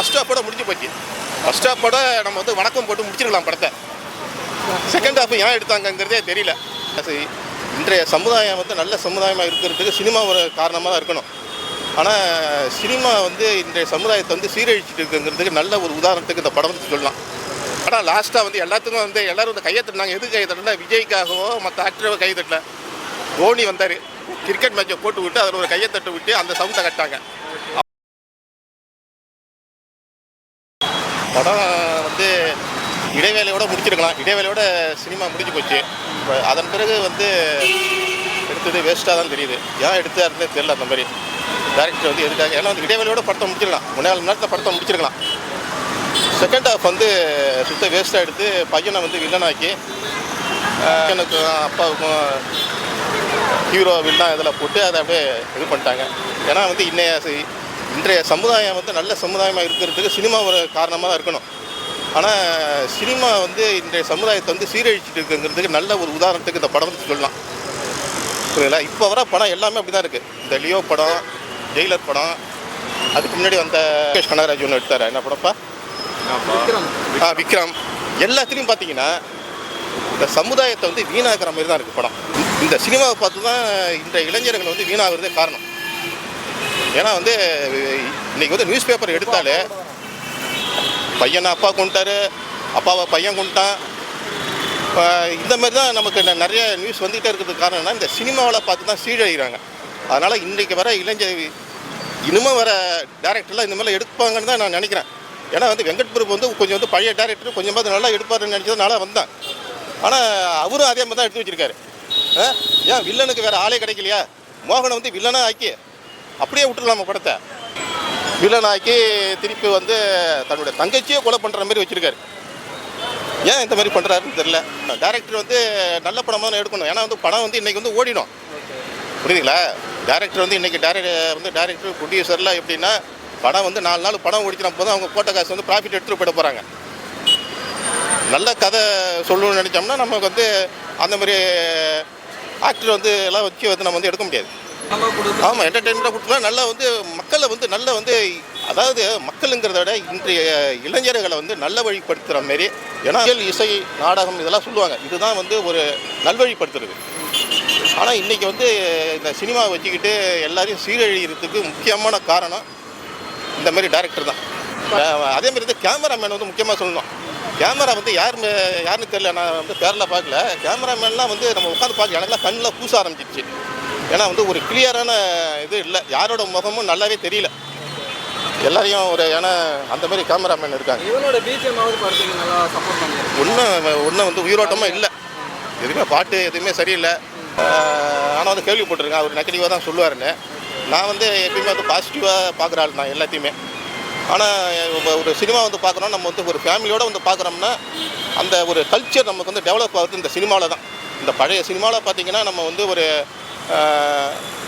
First ஹாஃபோட முடிஞ்சு போச்சு. First ஹாஃபோட நம்ம வந்து வணக்கம் போட்டு முடிச்சிருக்கலாம் படத்தை. செகண்ட் ஹாஃப் ஏன் எடுத்தாங்கங்கிறதே தெரியல. இன்றைய சமுதாயம் வந்து நல்ல சமுதாயமாக இருக்கிறதுக்கு சினிமா ஒரு காரணமாக தான் இருக்கணும். ஆனால் சினிமா வந்து இன்றைய சமுதாயத்தை வந்து சீரழிச்சிட்டு இருக்குங்கிறதுக்கு நல்ல ஒரு உதாரணத்துக்கு இந்த படம் வந்து சொல்லலாம். ஆனால் லாஸ்ட்டாக வந்து எல்லாத்துக்கும் வந்து எல்லோரும் வந்து கையை தட்டினாங்க. எது கையை தட்டினா விஜய்க்காகவோ மற்ற ஆக்டரோ கை தட்டல. தோனி வந்தார், கிரிக்கெட் மேட்சை போட்டு விட்டு அதில் ஒரு கையை தட்டு விட்டு அந்த சவுண்டை கட்டாங்க. படம் வந்து இடைவேளையோட முடிச்சிருக்கலாம். இடைவேளையோட சினிமா முடிஞ்சு போச்சு. அதன் பிறகு வந்து எடுத்தது வேஸ்ட்டாக தான் தெரியுது. ஏன் எடுத்தாருன்னு தெரியல. அந்த மாதிரி டேரக்டர் வந்து எதுக்காக, ஏன்னா வந்து இடைவேளையோட படத்தை முடிச்சிடலாம். 3-4 மணி நேரத்தில் படத்தை முடிச்சிருக்கலாம். செகண்ட் ஹாஃப் வந்து சுத்த வேஸ்ட்டாக எடுத்து பையனை வந்து வில்லனாக்கி பையனுக்கும் அப்பாவுக்கும் ஹீரோ வில்லன் இதில் போட்டு அதை அப்படியே இது பண்ணிட்டாங்க. ஏன்னா வந்து இன்றைய சமுதாயம் வந்து நல்ல சமுதாயமாக இருக்கிறதுக்கு சினிமா ஒரு காரணமாக தான் இருக்கணும். ஆனால் சினிமா வந்து இன்றைய சமுதாயத்தை வந்து சீரழிச்சிட்டு இருக்குங்கிறதுக்கு நல்ல ஒரு உதாரணத்துக்கு இந்த படம் வந்து சொல்லலாம். புரியல. இப்போ வர படம் எல்லாமே அப்படி தான் இருக்குது. இந்த லியோ படம், ஜெயிலர் படம், அதுக்கு முன்னாடி வந்த முகேஷ் கனகராஜ் ஒன்று எடுத்தார். என்ன படப்பா? விக்ரம். எல்லாத்துலேயும் பார்த்தீங்கன்னா இந்த சமுதாயத்தை வந்து வீணாக்கிற மாதிரி தான் இருக்குது படம். இந்த சினிமாவை பார்த்து தான் இந்த இளைஞர்கள் வந்து வீணாகிறதே காரணம். ஏன்னா வந்து இன்றைக்கி வந்து நியூஸ் பேப்பர் எடுத்தாலே பையனை அப்பா கொண்டுட்டாரு, அப்பாவை பையன் கொண்டுட்டான், இந்த மாதிரி தான் நமக்கு நிறைய நியூஸ் வந்துகிட்டே இருக்கிறதுக்கு காரணம்னா இந்த சினிமாவில் பார்த்து தான் சீரழிகிறாங்க. அதனால் இன்றைக்கி வர இளைஞர் இனிமேல் வர டேரக்டர்லாம் இந்த மாதிரி எடுப்பாங்கன்னு தான் நான் நினைக்கிறேன். ஏன்னா வந்து வெங்கட் பிரபு வந்து கொஞ்சம் வந்து பழைய டேரக்டர் கொஞ்சமாவது நல்லா எடுப்பாருன்னு நினச்சதுனால வந்தேன். ஆனால் அவரும் அதே மாதிரி தான் எடுத்து வச்சுருக்காரு. ஏன் வில்லனுக்கு வேறு ஆளே கிடைக்கலையா? மோகனை வந்து வில்லனாக ஆக்கி அப்படியே விட்டுடலாமா படத்தை? வில்லனாக்கி திருப்பி வந்து தன்னுடைய தங்கச்சியே கொலை பண்ணுற மாதிரி வச்சுருக்காரு. ஏன் இந்த மாதிரி பண்ணுறாருன்னு தெரில. டேரக்டர் வந்து நல்ல படமாக தான் எடுக்கணும். ஏன்னா வந்து படம் வந்து இன்றைக்கி வந்து ஓடிடும். புரியுதுங்களா? டேரக்டர் வந்து இன்றைக்கி டேரக்டர் ப்ரொடியூசர்லாம் எப்படின்னா படம் வந்து 4 நாள் படம் ஓடிச்சினா போதும் அவங்க போட்ட காசு வந்து ப்ராஃபிட் எடுத்துகிட்டு போயிட போகிறாங்க. நல்ல கதை சொல்லணும்னு நினச்சோம்னா நமக்கு வந்து அந்த மாதிரி ஆக்டர் வந்து எல்லாம் வச்சு வந்து நம்ம வந்து எடுக்க முடியாது. ஆமாம், என்டர்டெயின்மெண்ட்டாக கொடுத்துக்கலாம். நல்லா வந்து மக்களை வந்து நல்ல வந்து அதாவது மக்களுங்கிறத விட இன்றைய இளைஞர்களை வந்து நல்ல வழிப்படுத்துகிற மாரி. ஏன்னா இசை, நாடகம் இதெல்லாம் சொல்லுவாங்க. இதுதான் வந்து ஒரு நல்வழிப்படுத்துறது. ஆனால் இன்றைக்கி வந்து இந்த சினிமா வச்சுக்கிட்டு எல்லாரையும் சீரழிகிறதுக்கு முக்கியமான காரணம் இந்த மாதிரி டேரக்டர் தான். அதேமாதிரி வந்து கேமராமேன் வந்து முக்கியமாக சொல்லணும். கேமரா வந்து யாருன்னு தெரியல. நான் வந்து பேரில் பார்க்கல. கேமராமேன்லாம் வந்து நம்ம உட்காந்து பார்க்க எனக்குலாம் கண்ணில் பூச ஆரம்பிச்சிச்சு. ஏன்னா வந்து ஒரு கிளியரான இது இல்லை. யாரோட முகமும் நல்லாவே தெரியல. எல்லாரையும் ஒரு ஏன்னா அந்த மாதிரி கேமராமேன் இருக்காங்க. இவனோட பிஜிஎம்மாவது படத்துக்கு நல்லா சப்போர்ட் பண்ணுறாங்க. ஒன்றும் வந்து உயிரோட்டமாக இல்லை. எதுவுமே பாட்டு எதுவுமே சரியில்லை. ஆனால் வந்து கேள்விப்பட்டிருக்கேன் அவர் நெகட்டிவாக தான் சொல்லுவாருன்னு. நான் வந்து எப்பயுமே வந்து பாசிட்டிவாக பார்க்குற ஆள் நான் எல்லாத்தையுமே. ஆனால் ஒரு சினிமா வந்து பார்க்குறோம், நம்ம வந்து ஒரு ஃபேமிலியோடு வந்து பார்க்குறோம்னா அந்த ஒரு கல்ச்சர் நமக்கு வந்து டெவலப் ஆகுது இந்த சினிமாவில் தான். இந்த பழைய சினிமாவில் பார்த்திங்கன்னா நம்ம வந்து ஒரு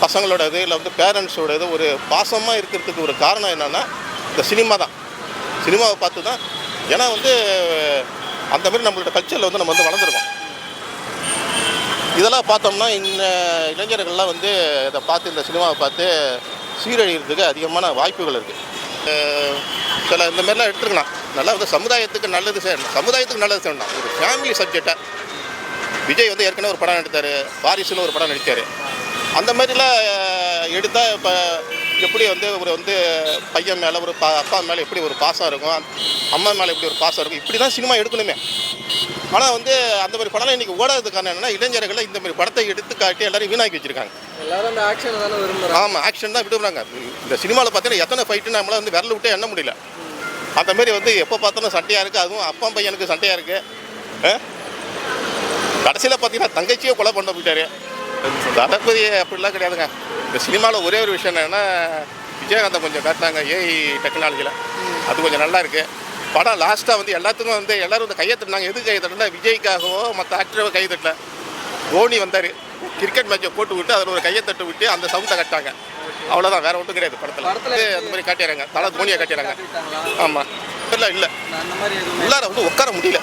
பசங்களோட இது இல்லை வந்து பேரண்ட்ஸோட இது ஒரு பாசமாக இருக்கிறதுக்கு ஒரு காரணம் என்னென்னா இந்த சினிமா தான். சினிமாவை பார்த்து தான். ஏன்னா வந்து அந்த மாதிரி நம்மளோட கல்ச்சரில் வந்து நம்ம வந்து வளர்ந்துருக்கோம். இதெல்லாம் பார்த்தோம்னா இளைஞர்கள்லாம் வந்து இதை பார்த்து இந்த சினிமாவை பார்த்து சீரழிகிறதுக்கு அதிகமான வாய்ப்புகள் இருக்குது. சில இந்த மாதிரிலாம் எடுத்துருக்கலாம். நல்லா வந்து சமுதாயத்துக்கு நல்லது செய்யணும். சமுதாயத்துக்கு நல்லது செய்யணும். ஒரு ஃபேமிலி சப்ஜெக்டாக விஜய் வந்து ஏற்கனவே ஒரு படம் எடுத்தார், வாரிசுன்னு ஒரு படம் நடித்தார். அந்த மாதிரிலாம் எடுத்தால் இப்போ எப்படி வந்து ஒரு வந்து பையன் மேலே ஒரு அப்பா மேலே எப்படி ஒரு பாசம் இருக்கும், அம்மா மேலே எப்படி ஒரு பாசம் இருக்கும், இப்படி தான் சினிமா எடுக்கணுமே. ஆனால் வந்து அந்த மாதிரி படம் இன்றைக்கி ஓடாதது காரணம் என்னென்னா இளைஞர்களை இந்த மாதிரி படத்தை எடுத்து காட்டி எல்லாரையும் வீணாக்கி வச்சுருக்காங்க. எல்லாரும் அந்த ஆக்ஷன் தானே விரும்புகிறாங்க. ஆமாம், ஆக்ஷன் தான் விரும்புகிறாங்க. இந்த சினிமாவில் பார்த்தீங்கன்னா எத்தனை ஃபைட்டுன்னு நம்மளால் வந்து விரல விட்டே எண்ண முடியல. அந்த மாதிரி வந்து எப்போ பார்த்தாலும் சண்டையாக இருக்குது. அதுவும் அப்பா பையனுக்கு சண்டையாக இருக்குது. கடைசியில் பார்த்தீங்கன்னா தங்கச்சியே கொலை பண்ண போயிட்டாரு. தளபதி அப்படிலாம் கிடையாதுங்க. இந்த சினிமாவில் ஒரே ஒரு விஷயம் என்னென்னா விஜயகாந்தை கொஞ்சம் காட்டினாங்க ஏஐ டெக்னாலஜியில். அது கொஞ்சம் நல்லா இருக்குது. படம் லாஸ்ட்டாக வந்து எல்லாத்துக்கும் வந்து எல்லோரும் வந்து கையை தட்டினாங்க. எது கையை தட்டினா விஜய்க்காகவோ மற்ற ஆக்டரோ கை தட்டல. தோனி வந்தார், கிரிக்கெட் மேட்சை போட்டு விட்டு அதில் ஒரு கையை தட்டு விட்டு அந்த சவுண்டை கட்டாங்க. அவ்வளோதான், வேறு ஒன்றும் கிடையாது. படத்தில் அந்த மாதிரி காட்டிடுறாங்க. தலை தோனியை காட்டிடுறாங்க. ஆமாம், இல்லை உள்ளார வந்து உட்கார முடியல.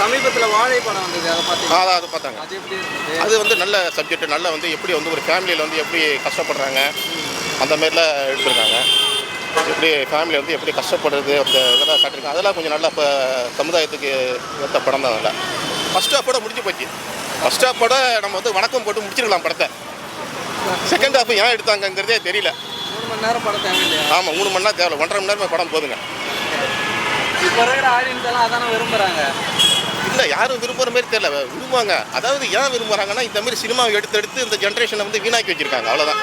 சமீபத்தில் வாழை படம் வந்தது, அதை பார்த்தாங்க. அது வந்து நல்ல சப்ஜெக்ட். நல்லா வந்து எப்படி வந்து ஒரு ஃபேமிலியில் வந்து எப்படி கஷ்டப்படுறாங்க அந்த மாதிரிலாம் எடுத்துருக்காங்க. எப்படி ஃபேமிலி வந்து எப்படி கஷ்டப்படுறது அந்த இதெல்லாம் காட்டியிருக்காங்க. அதெல்லாம் கொஞ்சம் நல்லா இப்போ சமுதாயத்துக்கு ஏற்ற படம் தான். அதில் ஃபஸ்ட் ஹாஃபோட முடிஞ்சு போச்சு. ஃபஸ்ட் ஹாஃபோட நம்ம வந்து வணக்கம் போட்டு முடிச்சிருக்கலாம் படத்தை. செகண்ட் ஹாஃப் ஏன் எடுத்தாங்கங்கிறதே தெரியல. 3 மணி நேரம் படம் தேவையில்லையா? ஆமாம், 3 மணி நேரம் தேவை, 1.5 மணி நேரமே படம் போதுங்க. இப்போ இருக்கிற ஆடியன்ஸ் எல்லாம் அதானே விரும்புகிறாங்க. இல்லை, யாரும் விரும்புகிற மாதிரி தெரியல. விரும்புவாங்க. அதாவது ஏன் விரும்புகிறாங்கன்னா இந்த மாதிரி சினிமாவை எடுத்து இந்த ஜென்ரேஷனை வந்து வீணாக்கி வச்சுருக்காங்க, அவ்வளோதான்.